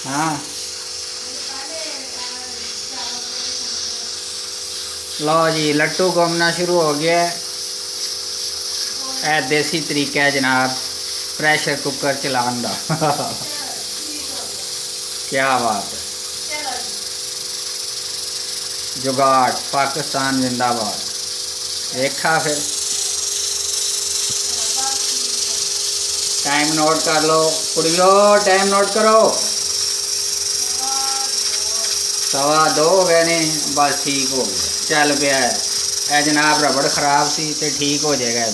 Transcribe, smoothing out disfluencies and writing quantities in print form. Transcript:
हाँ लो जी, लट्टू घूमना शुरू हो गया है। यह देसी तरीका है जनाब प्रेशर कुकर चलाने का। क्या बात है, जुगाड़ पाकिस्तान जिंदाबाद। देखा फिर टाइम नोट कर लो कुड़ियो, टाइम नोट करो। 2:15 हो गए ने, बस ठीक हो गया, चल पिया है। जनाब रबड़ खराब सी ते ठीक हो जाएगा।